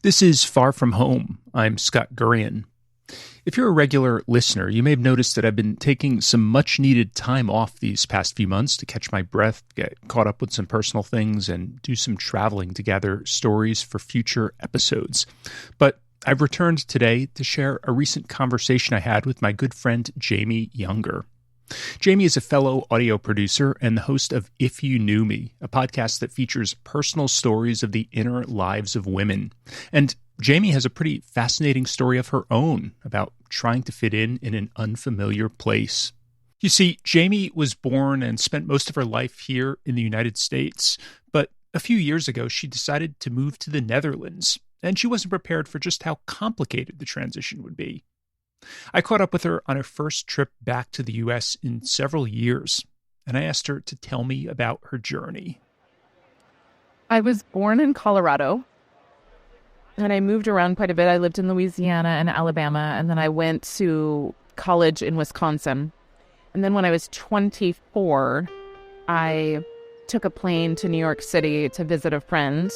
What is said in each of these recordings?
This is Far From Home. I'm Scott Gurian. If you're a regular listener, you may have noticed that I've been taking some much-needed time off these past few months to catch my breath, get caught up with some personal things, and do some traveling to gather stories for future episodes. But I've returned today to share a recent conversation I had with my good friend Jamie Yuenger. Jamie is a fellow audio producer and the host of If You Knew Me, a podcast that features personal stories of the inner lives of women. And Jamie has a pretty fascinating story of her own about trying to fit in an unfamiliar place. You see, Jamie was born and spent most of her life here in the United States, but a few years ago she decided to move to the Netherlands, and she wasn't prepared for just how complicated the transition would be. I caught up with her on her first trip back to the U.S. in several years, and I asked her to tell me about her journey. I was born in Colorado, and I moved around quite a bit. I lived in Louisiana and Alabama, and then I went to college in Wisconsin. And then when I was 24, I took a plane to New York City to visit a friend,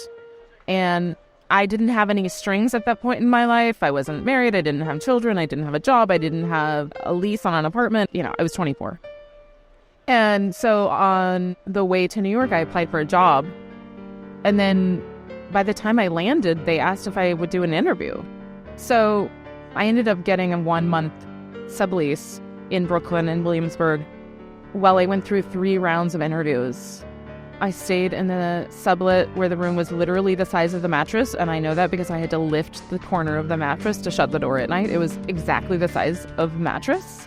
and I didn't have any strings at that point in my life. I wasn't married. I didn't have children. I didn't have a job. I didn't have a lease on an apartment. I was 24. And so on the way to New York, I applied for a job. And then by the time I landed, they asked if I would do an interview. So I ended up getting a 1-month sublease in Brooklyn and Williamsburg while I went through 3 rounds of interviews. I stayed in the sublet where the room was literally the size of the mattress, and I know that because I had to lift the corner of the mattress to shut the door at night. It was exactly the size of mattress,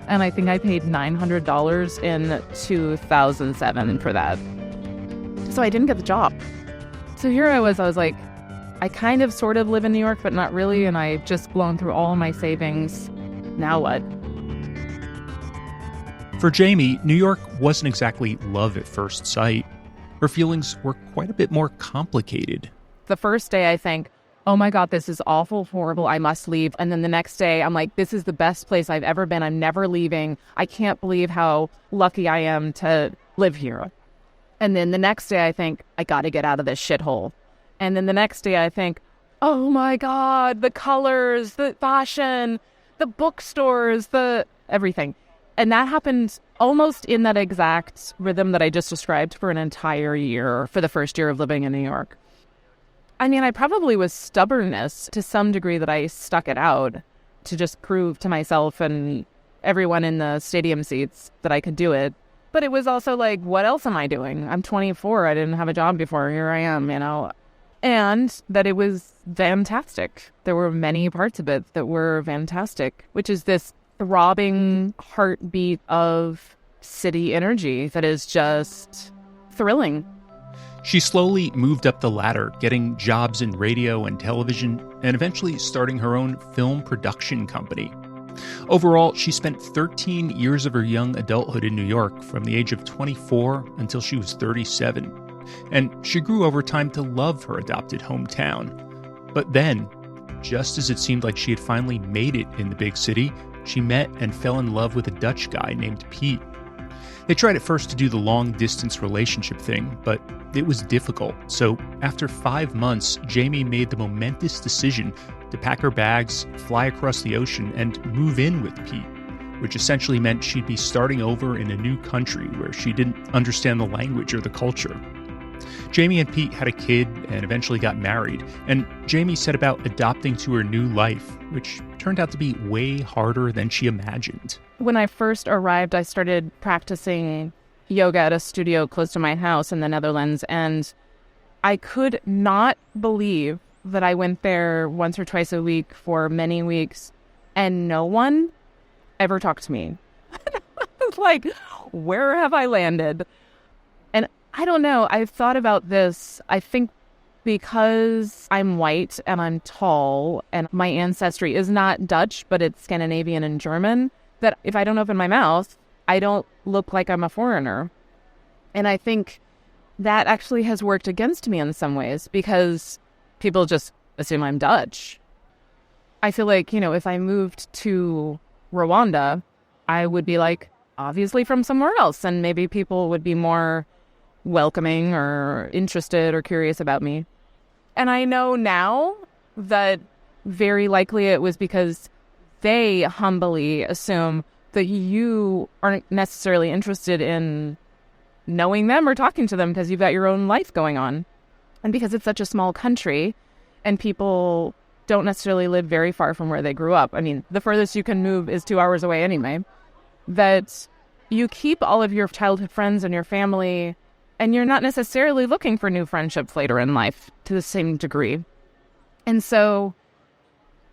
and I think I paid $900 in 2007 for that. So I didn't get the job. So here I was like, I kind of sort of live in New York, but not really, and I've just blown through all my savings. Now what? For Jamie, New York wasn't exactly love at first sight. Her feelings were quite a bit more complicated. The first day I think, oh my God, this is awful, horrible, I must leave. And then the next day I'm like, this is the best place I've ever been. I'm never leaving. I can't believe how lucky I am to live here. And then the next day I think, I got to get out of this shithole. And then the next day I think, oh my God, the colors, the fashion, the bookstores, the everything. And that happened almost in that exact rhythm that I just described for an entire year, for the first year of living in New York. I mean, I probably was stubbornness to some degree that I stuck it out to just prove to myself and everyone in the stadium seats that I could do it. But it was also like, what else am I doing? I'm 24. I didn't have a job before. Here I am, And that it was fantastic. There were many parts of it that were fantastic, which is this throbbing heartbeat of city energy that is just thrilling. She slowly moved up the ladder, getting jobs in radio and television, and eventually starting her own film production company. Overall, she spent 13 years of her young adulthood in New York, from the age of 24 until she was 37. And she grew over time to love her adopted hometown. But then, just as it seemed like she had finally made it in the big city, she met and fell in love with a Dutch guy named Piet. They tried at first to do the long-distance relationship thing, but it was difficult. So after 5 months, Jamie made the momentous decision to pack her bags, fly across the ocean, and move in with Piet, which essentially meant she'd be starting over in a new country where she didn't understand the language or the culture. Jamie and Piet had a kid and eventually got married, and Jamie set about adapting to her new life, which turned out to be way harder than she imagined. When I first arrived, I started practicing yoga at a studio close to my house in the Netherlands, and I could not believe that I went there once or twice a week for many weeks, and no one ever talked to me. It's like, where have I landed? And I don't know. I've thought about this. I think because I'm white and I'm tall and my ancestry is not Dutch, but it's Scandinavian and German, that if I don't open my mouth, I don't look like I'm a foreigner. And I think that actually has worked against me in some ways because people just assume I'm Dutch. I feel like, if I moved to Rwanda, I would be like, obviously from somewhere else, and maybe people would be more welcoming or interested or curious about me. And I know now that very likely it was because they humbly assume that you aren't necessarily interested in knowing them or talking to them because you've got your own life going on. And because it's such a small country and people don't necessarily live very far from where they grew up. I mean, the furthest you can move is 2 hours away anyway. That you keep all of your childhood friends and your family, and you're not necessarily looking for new friendships later in life to the same degree. And so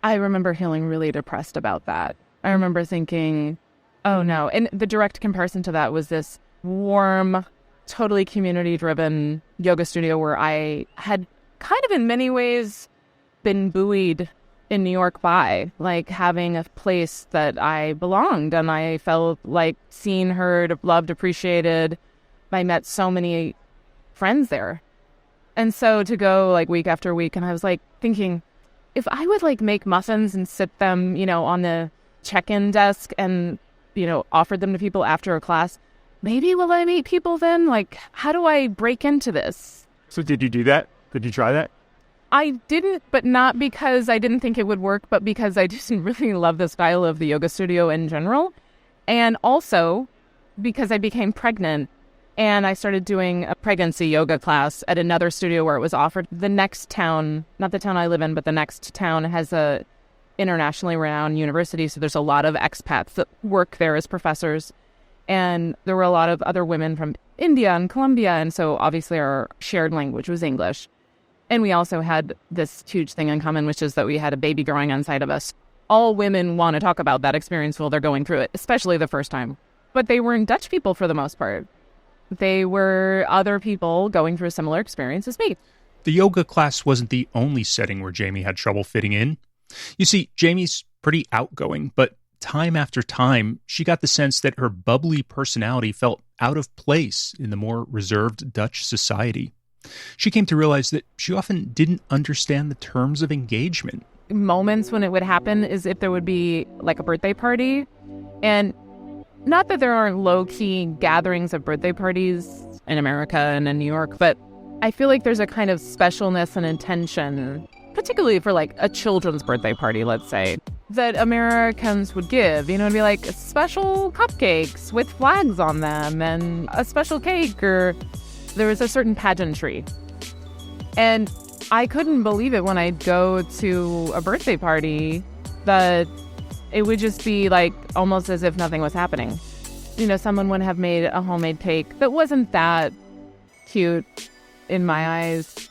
I remember feeling really depressed about that. I remember thinking, oh no. And the direct comparison to that was this warm, totally community-driven yoga studio where I had kind of in many ways been buoyed in New York by, like having a place that I belonged and I felt like seen, heard, loved, appreciated. I met so many friends there. And so to go like week after week, and I was like thinking, if I would like make muffins and sit them, on the check-in desk and, offer them to people after a class, maybe will I meet people then? Like, how do I break into this? So did you do that? Did you try that? I didn't, but not because I didn't think it would work, but because I just really love the style of the yoga studio in general. And also because I became pregnant and I started doing a pregnancy yoga class at another studio where it was offered. The next town, not the town I live in, but the next town has a internationally renowned university. So there's a lot of expats that work there as professors. And there were a lot of other women from India and Colombia. And so obviously our shared language was English. And we also had this huge thing in common, which is that we had a baby growing inside of us. All women want to talk about that experience while they're going through it, especially the first time. But they weren't Dutch people for the most part. They were other people going through a similar experience as me. The yoga class wasn't the only setting where Jamie had trouble fitting in. You see, Jamie's pretty outgoing, but time after time, she got the sense that her bubbly personality felt out of place in the more reserved Dutch society. She came to realize that she often didn't understand the terms of engagement. Moments when it would happen is if there would be like a birthday party. And not that there aren't low-key gatherings of birthday parties in America and in New York, but I feel like there's a kind of specialness and intention, particularly for like a children's birthday party, let's say, that Americans would give. It'd be like special cupcakes with flags on them and a special cake, or there was a certain pageantry. And I couldn't believe it when I'd go to a birthday party that it would just be like almost as if nothing was happening. Someone would have made a homemade cake that wasn't that cute in my eyes.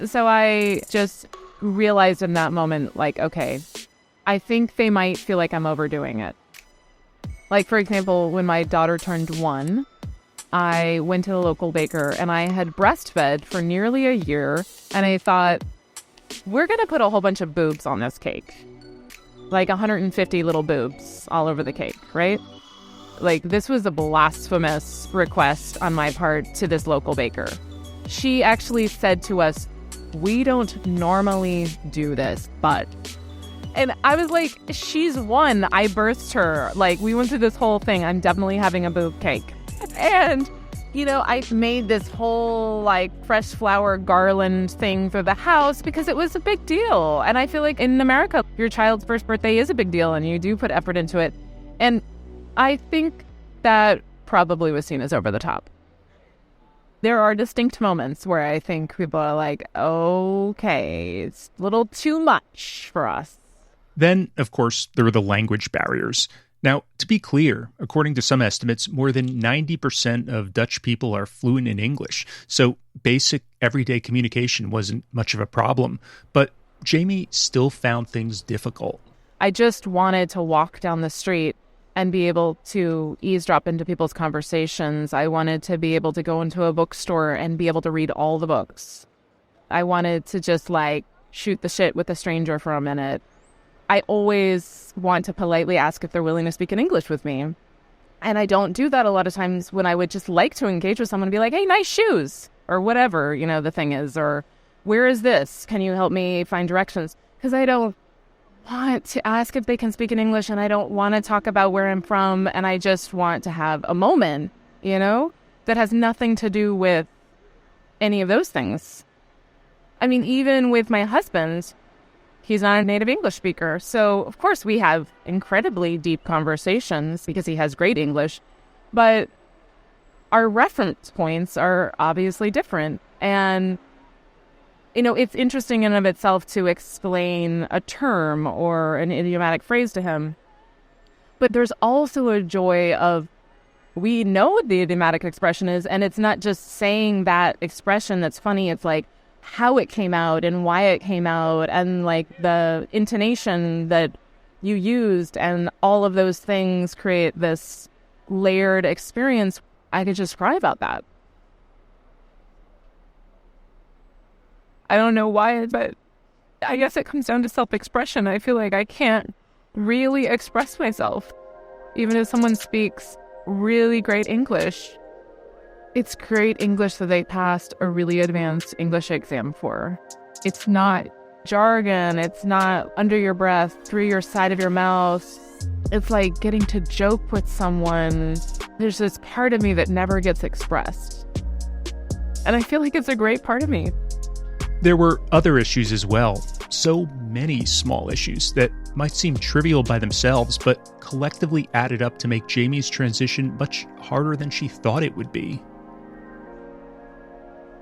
So I just realized in that moment, like, okay, I think they might feel like I'm overdoing it. Like, for example, when my daughter turned 1, I went to the local baker and I had breastfed for nearly a year. And I thought, we're going to put a whole bunch of boobs on this cake. Like 150 little boobs all over the cake, right? Like, this was a blasphemous request on my part to this local baker. She actually said to us, we don't normally do this, but... And I was like, she's 1. I birthed her. Like, we went through this whole thing. I'm definitely having a boob cake. And, I made this whole, like, fresh flower garland thing for the house because it was a big deal. And I feel like in America, your child's first birthday is a big deal and you do put effort into it. And I think that probably was seen as over the top. There are distinct moments where I think people are like, okay, it's a little too much for us. Then, of course, there were the language barriers. Now, to be clear, according to some estimates, more than 90% of Dutch people are fluent in English, so basic everyday communication wasn't much of a problem. But Jamie still found things difficult. I just wanted to walk down the street and be able to eavesdrop into people's conversations. I wanted to be able to go into a bookstore and be able to read all the books. I wanted to just like shoot the shit with a stranger for a minute. I always want to politely ask if they're willing to speak in English with me. And I don't do that a lot of times when I would just like to engage with someone and be like, hey, nice shoes, or whatever, the thing is, or where is this? Can you help me find directions? Because I don't want to ask if they can speak in English, and I don't want to talk about where I'm from, and I just want to have a moment, that has nothing to do with any of those things. I mean, even with my husband, he's not a native English speaker. So, of course, we have incredibly deep conversations because he has great English. But our reference points are obviously different. And, it's interesting in and of itself to explain a term or an idiomatic phrase to him. But there's also a joy of, we know what the idiomatic expression is, and it's not just saying that expression that's funny. It's like how it came out and why it came out and like the intonation that you used, and all of those things create this layered experience. I could just cry about that. I don't know why, but I guess it comes down to self-expression. I feel like I can't really express myself, even if someone speaks really great English. It's great English that they passed a really advanced English exam for. It's not jargon. It's not under your breath, through your side of your mouth. It's like getting to joke with someone. There's this part of me that never gets expressed. And I feel like it's a great part of me. There were other issues as well. So many small issues that might seem trivial by themselves, but collectively added up to make Jamie's transition much harder than she thought it would be.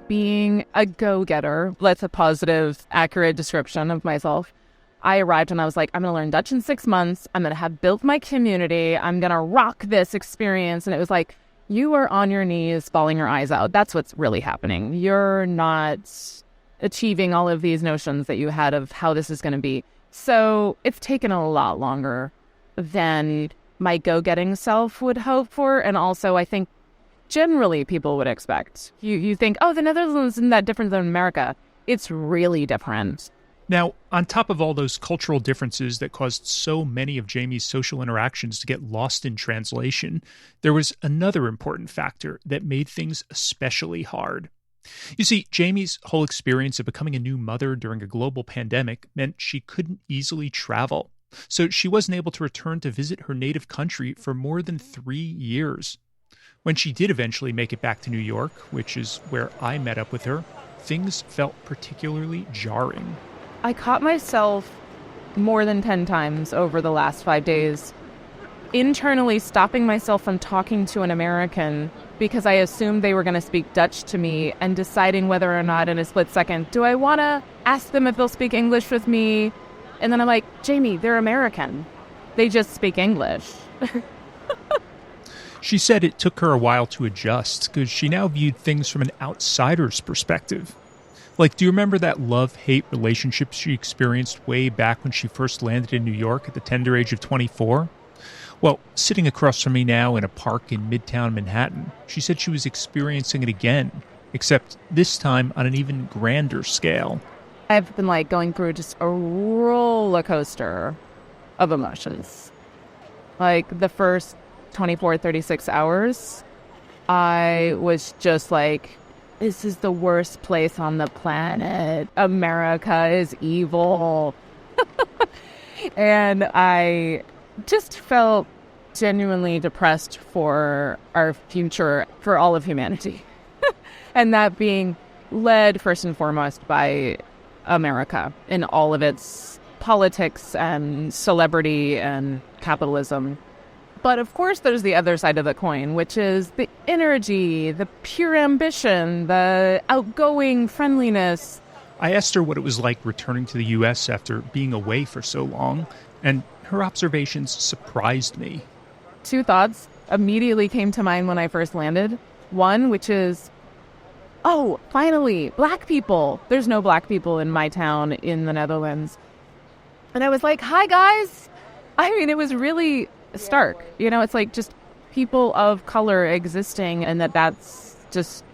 Being a go-getter, that's a positive, accurate description of myself. I arrived and I was like, I'm going to learn Dutch in 6 months. I'm going to have built my community. I'm going to rock this experience. And it was like, you are on your knees, bawling your eyes out. That's what's really happening. You're not achieving all of these notions that you had of how this is going to be. So it's taken a lot longer than my go-getting self would hope for. And also, I think generally people would expect. You think, oh, the Netherlands isn't that different than America. It's really different. Now, on top of all those cultural differences that caused so many of Jamie's social interactions to get lost in translation, there was another important factor that made things especially hard. You see, Jamie's whole experience of becoming a new mother during a global pandemic meant she couldn't easily travel. So she wasn't able to return to visit her native country for more than 3 years. When she did eventually make it back to New York, which is where I met up with her, things felt particularly jarring. I caught myself more than 10 times over the last 5 days internally stopping myself from talking to an American because I assumed they were going to speak Dutch to me, and deciding whether or not in a split second, do I want to ask them if they'll speak English with me? And then I'm like, Jamie, they're American. They just speak English. She said it took her a while to adjust because she now viewed things from an outsider's perspective. Like, do you remember that love-hate relationship she experienced way back when she first landed in New York at the tender age of 24? Well, sitting across from me now in a park in Midtown Manhattan, she said she was experiencing it again, except this time on an even grander scale. I've been going through just a roller coaster of emotions. The first 24, 36 hours, I was just like, this is the worst place on the planet. America is evil. And I just felt genuinely depressed for our future, for all of humanity. And that being led first and foremost by America in all of its politics and celebrity and capitalism. But of course, there's the other side of the coin, which is the energy, the pure ambition, the outgoing friendliness. I asked her what it was like returning to the U.S. after being away for so long, and her observations surprised me. 2 thoughts immediately came to mind when I first landed. One, which is, oh, finally, Black people. There's no Black people in my town in the Netherlands. And I was like, hi, guys. I mean, it was really stark. It's like just people of color existing, and that's just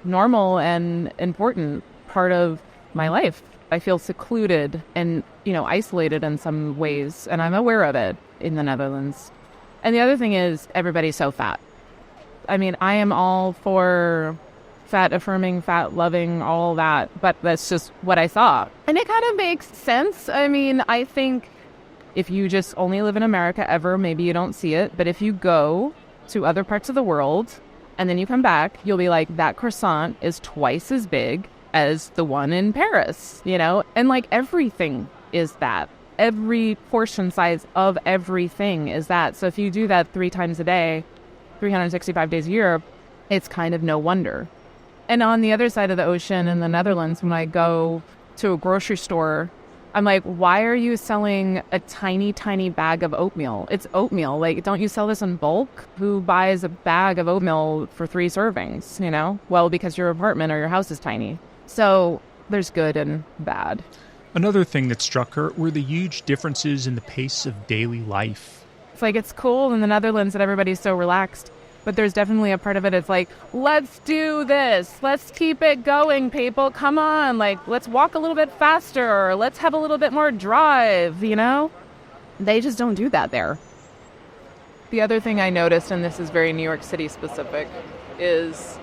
normal and important part of my life. I feel secluded and, isolated in some ways, and I'm aware of it in the Netherlands. And the other thing is everybody's so fat. I mean, I am all for fat affirming, fat loving, all that, but that's just what I saw. And it kind of makes sense. I mean, I think if you just only live in America ever, maybe you don't see it. But if you go to other parts of the world and then you come back, you'll be like, that croissant is twice as big as the one in Paris, And like everything is that. Every portion size of everything is that. So if you do that 3 times a day, 365 days a year, it's kind of no wonder. And on the other side of the ocean in the Netherlands, when I go to a grocery store, I'm like, why are you selling a tiny, tiny bag of oatmeal? It's oatmeal. Like, don't you sell this in bulk? Who buys a bag of oatmeal for 3 servings, Well, because your apartment or your house is tiny. So there's good and bad. Another thing that struck her were the huge differences in the pace of daily life. It's like, it's cool in the Netherlands that everybody's so relaxed. But there's definitely a part of it. It's like, let's do this. Let's keep it going, people. Come on. Like, let's walk a little bit faster. Or let's have a little bit more drive, They just don't do that there. The other thing I noticed, and this is very New York City specific, is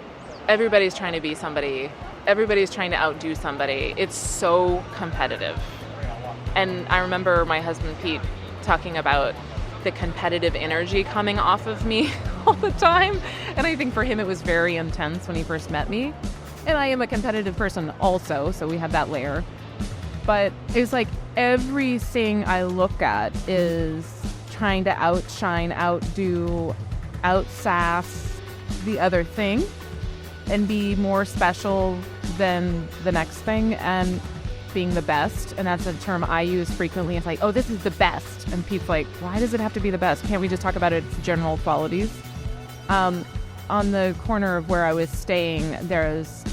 everybody's trying to be somebody. Everybody's trying to outdo somebody. It's so competitive. And I remember my husband, Piet, talking about the competitive energy coming off of me all the time. And I think for him it was very intense when he first met me. And I am a competitive person also, so we have that layer. But it's like everything I look at is trying to outshine, outdo, outsass the other thing and be more special than the next thing and being the best. And that's a term I use frequently. It's like, oh, this is the best. And Pete's like, why does it have to be the best? Can't we just talk about its general qualities? On the corner of where I was staying, there's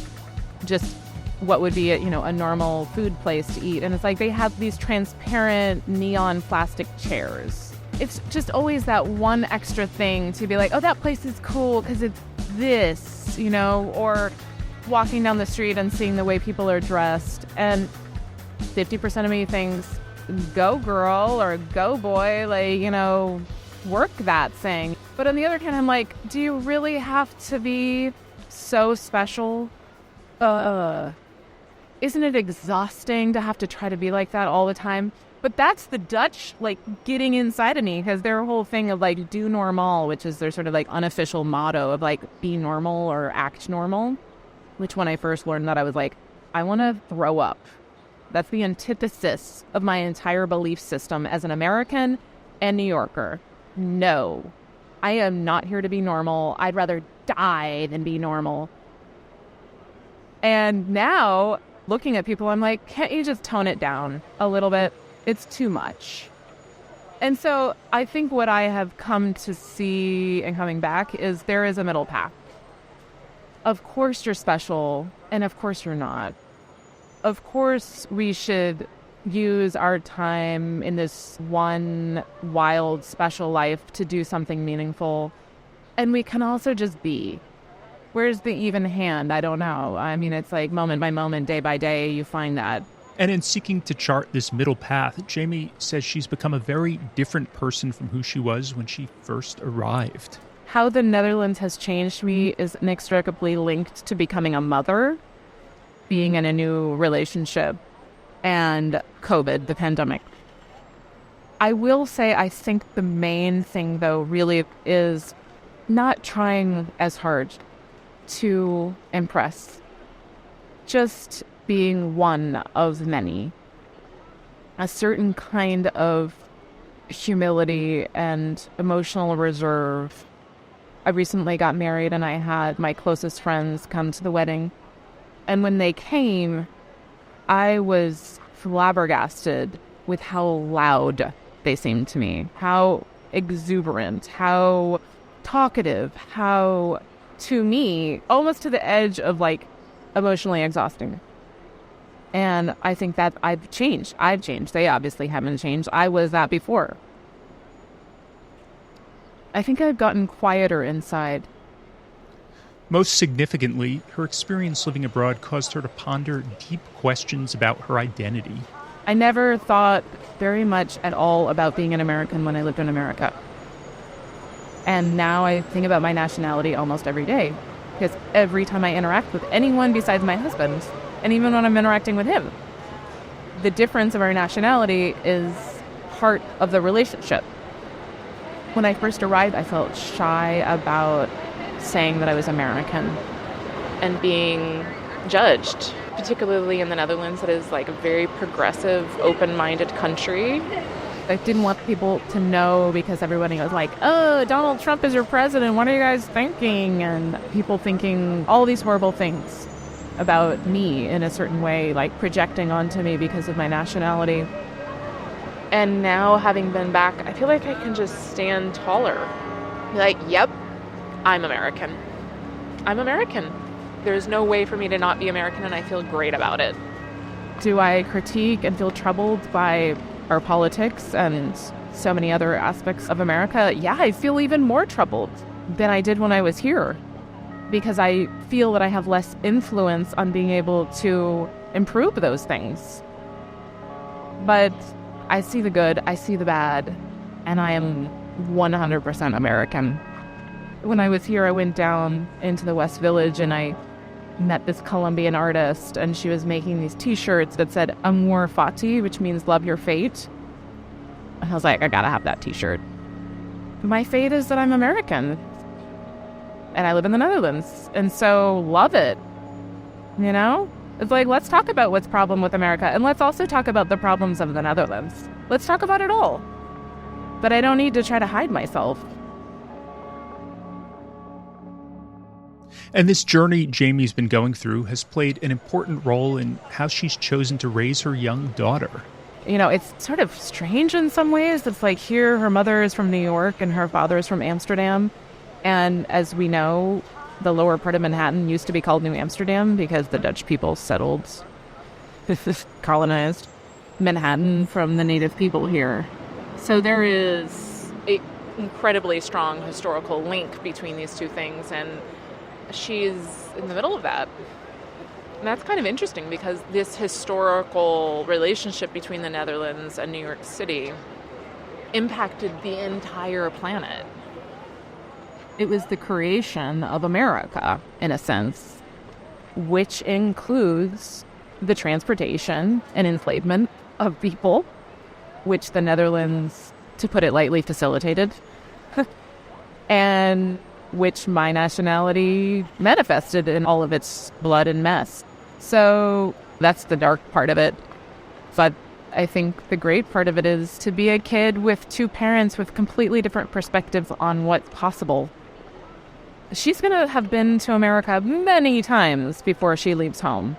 just what would be a normal food place to eat. And it's like they have these transparent neon plastic chairs. It's just always that one extra thing to be like, oh, that place is cool because it's this, or walking down the street and seeing the way people are dressed. And 50% of me thinks, go girl or go boy, work that thing. But on the other hand, I'm like, do you really have to be so special? Isn't it exhausting to have to try to be like that all the time? But that's the Dutch, getting inside of me, because their whole thing of, do normal, which is their sort of, unofficial motto of, be normal or act normal, which when I first learned that, I was like, I want to throw up. That's the antithesis of my entire belief system as an American and New Yorker. No, I am not here to be normal. I'd rather die than be normal. And now, looking at people, I'm like, can't you just tone it down a little bit? It's too much. And so I think what I have come to see and coming back is there is a middle path. Of course you're special, and of course you're not. Of course we should use our time in this one wild, special life to do something meaningful. And we can also just be. Where's the even hand? I don't know. I mean, it's like moment by moment, day by day, you find that. And in seeking to chart this middle path, Jamie says she's become a very different person from who she was when she first arrived. How the Netherlands has changed me is inextricably linked to becoming a mother, being in a new relationship, and COVID, the pandemic. I will say I think the main thing, though, really is not trying as hard to impress. Just being one of many. A certain kind of humility and emotional reserve. I recently got married and I had my closest friends come to the wedding. And when they came, I was flabbergasted with how loud they seemed to me. How exuberant, how talkative, how, to me, almost to the edge of emotionally exhausting. And I think that I've changed. They obviously haven't changed. I was that before. I think I've gotten quieter inside. Most significantly, her experience living abroad caused her to ponder deep questions about her identity. I never thought very much at all about being an American when I lived in America. And now I think about my nationality almost every day. Because every time I interact with anyone besides my husband, and even when I'm interacting with him, the difference of our nationality is part of the relationship. When I first arrived, I felt shy about saying that I was American and being judged particularly in the Netherlands, that is like a very progressive, open-minded country. I didn't want people to know because everybody was like, oh, Donald Trump is your president. What are you guys thinking? And people thinking all these horrible things about me in a certain way, like projecting onto me because of my nationality. And now, having been back, I feel like I can just stand taller. Be like, yep, I'm American. I'm American. There's no way for me to not be American, and I feel great about it. Do I critique and feel troubled by our politics and so many other aspects of America? Yeah, I feel even more troubled than I did when I was here, because I feel that I have less influence on being able to improve those things. But I see the good, I see the bad, and I am 100% American. When I was here, I went down into the West Village and I met this Colombian artist, and she was making these t-shirts that said Amor Fati, which means love your fate. And I was like, I gotta have that t-shirt. My fate is that I'm American. And I live in the Netherlands. And so love it. You know? It's like, let's talk about what's problem with America, and let's also talk about the problems of the Netherlands. Let's talk about it all. But I don't need to try to hide myself. And this journey Jamie's been going through has played an important role in how she's chosen to raise her young daughter. You know, it's sort of strange in some ways. It's like here, her mother is from New York and her father is from Amsterdam. And as we know, the lower part of Manhattan used to be called New Amsterdam because the Dutch people settled, colonized Manhattan from the native people here. So there is an incredibly strong historical link between these two things, and she's in the middle of that. And that's kind of interesting because this historical relationship between the Netherlands and New York City impacted the entire planet. It was the creation of America, in a sense, which includes the transportation and enslavement of people, which the Netherlands, to put it lightly, facilitated, and which my nationality manifested in all of its blood and mess. So that's the dark part of it. But I think the great part of it is to be a kid with two parents with completely different perspectives on what's possible. She's going to have been to America many times before she leaves home.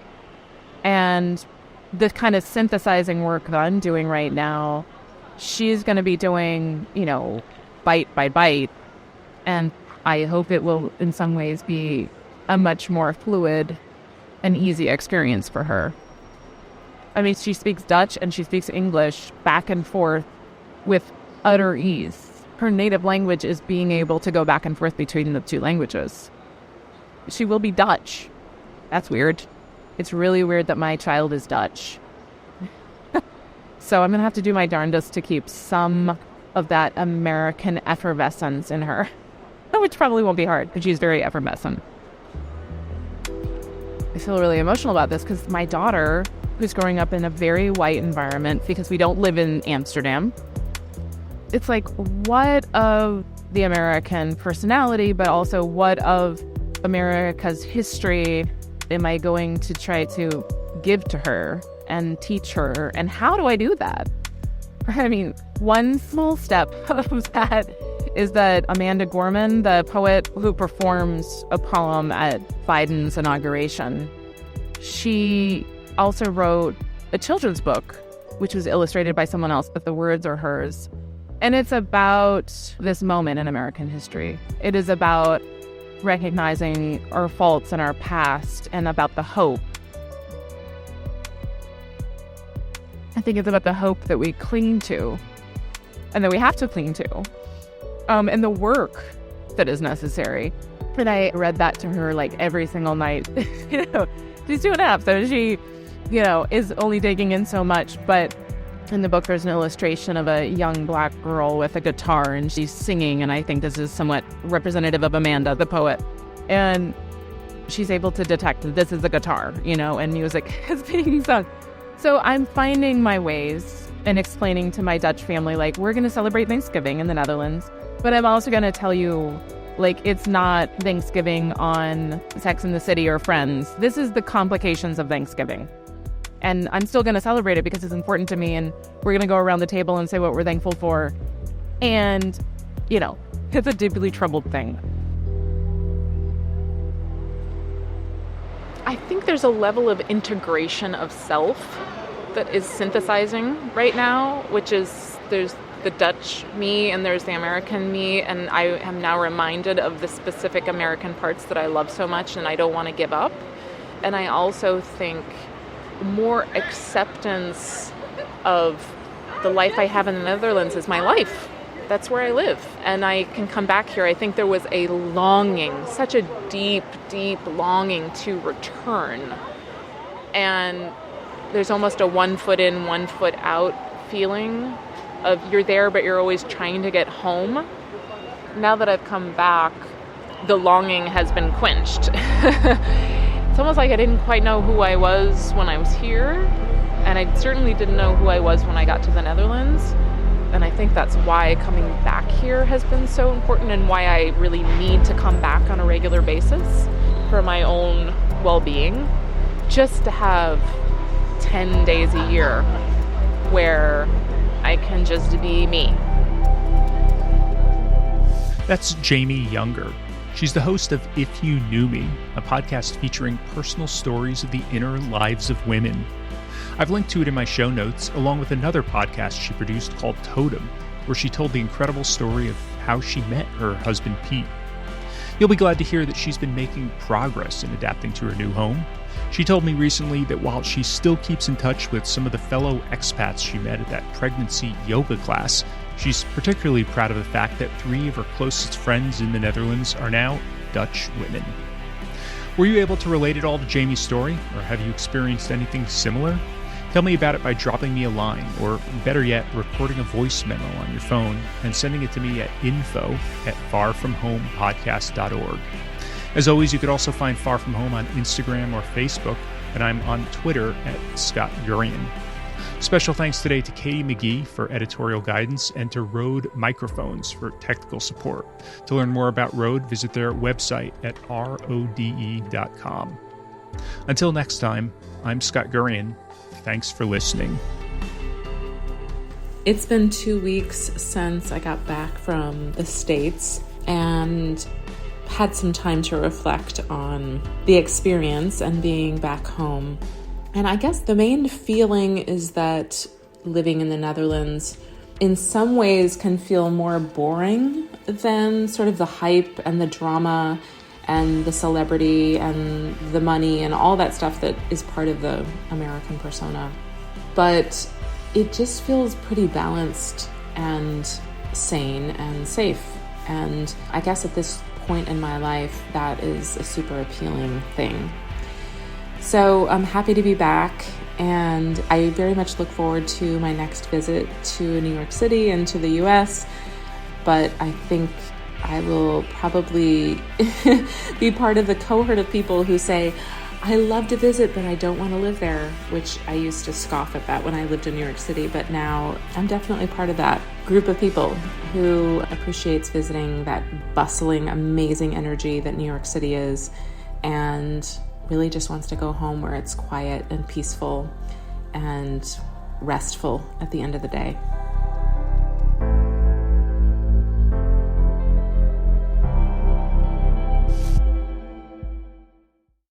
And the kind of synthesizing work that I'm doing right now, she's going to be doing, you know, bite by bite. And I hope it will, in some ways, be a much more fluid and easy experience for her. I mean, she speaks Dutch and she speaks English back and forth with utter ease. Her native language is being able to go back and forth between the two languages. She will be Dutch. That's weird. It's really weird that my child is Dutch. So I'm going to have to do my darndest to keep some of that American effervescence in her, which probably won't be hard because she's very effervescent. I feel really emotional about this because my daughter, who's growing up in a very white environment because we don't live in Amsterdam, it's like, what of the American personality, but also what of America's history am I going to try to give to her and teach her? And how do I do that? I mean, one small step of that is that Amanda Gorman, the poet who performs a poem at Biden's inauguration, she also wrote a children's book, which was illustrated by someone else, but the words are hers. And it's about this moment in American history. It is about recognizing our faults and our past and about the hope. I think it's about the hope that we cling to and that we have to cling to, and the work that is necessary. And I read that to her like every single night. You know, she's 2.5, so she, you know, is only taking in so much, but in the book, there's an illustration of a young black girl with a guitar, and she's singing, and I think this is somewhat representative of Amanda, the poet. And she's able to detect that this is a guitar, you know, and music is being sung. So I'm finding my ways and explaining to my Dutch family, like, we're going to celebrate Thanksgiving in the Netherlands, but I'm also going to tell you Like, it's not Thanksgiving on Sex and the City or Friends. This is the complications of Thanksgiving. And I'm still going to celebrate it because it's important to me, and we're going to go around the table and say what we're thankful for. And, it's a deeply troubled thing. I think there's a level of integration of self that is synthesizing right now, which is there's the Dutch me and there's the American me, and I am now reminded of the specific American parts that I love so much and I don't want to give up. And I also think more acceptance of the life I have in the Netherlands is my life. That's where I live, and I can come back here. I think there was a longing, such a deep, deep longing to return. And there's almost a 1 foot in, 1 foot out feeling of you're there, but you're always trying to get home. Now that I've come back, the longing has been quenched. It's almost like I didn't quite know who I was when I was here, and I certainly didn't know who I was when I got to the Netherlands. And I think that's why coming back here has been so important, and why I really need to come back on a regular basis for my own well-being. Just to have 10 days a year where I can just be me. That's Jamie Yuenger. She's the host of If You Knew Me, a podcast featuring personal stories of the inner lives of women. I've linked to it in my show notes, along with another podcast she produced called Totem, where she told the incredible story of how she met her husband, Piet. You'll be glad to hear that she's been making progress in adapting to her new home. She told me recently that while she still keeps in touch with some of the fellow expats she met at that pregnancy yoga class, she's particularly proud of the fact that 3 of her closest friends in the Netherlands are now Dutch women. Were you able to relate it all to Jamie's story, or have you experienced anything similar? Tell me about it by dropping me a line, or better yet, recording a voice memo on your phone and sending it to me at info@farfromhomepodcast.org. As always, you could also find Far From Home on Instagram or Facebook, and I'm on Twitter at Scott Gurian. Special thanks today to Katie McGee for editorial guidance and to Rode Microphones for technical support. To learn more about Rode, visit their website at rode.com. Until next time, I'm Scott Gurian. Thanks for listening. It's been 2 weeks since I got back from the States and had some time to reflect on the experience and being back home. And I guess the main feeling is that living in the Netherlands in some ways can feel more boring than sort of the hype and the drama and the celebrity and the money and all that stuff that is part of the American persona. But it just feels pretty balanced and sane and safe. And I guess at this point in my life, that is a super appealing thing. So I'm happy to be back, and I very much look forward to my next visit to New York City and to the US. But I think I will probably be part of the cohort of people who say, I love to visit, but I don't want to live there, which I used to scoff at that when I lived in New York City. But now I'm definitely part of that group of people who appreciates visiting that bustling, amazing energy that New York City is, and really just wants to go home where it's quiet and peaceful and restful at the end of the day.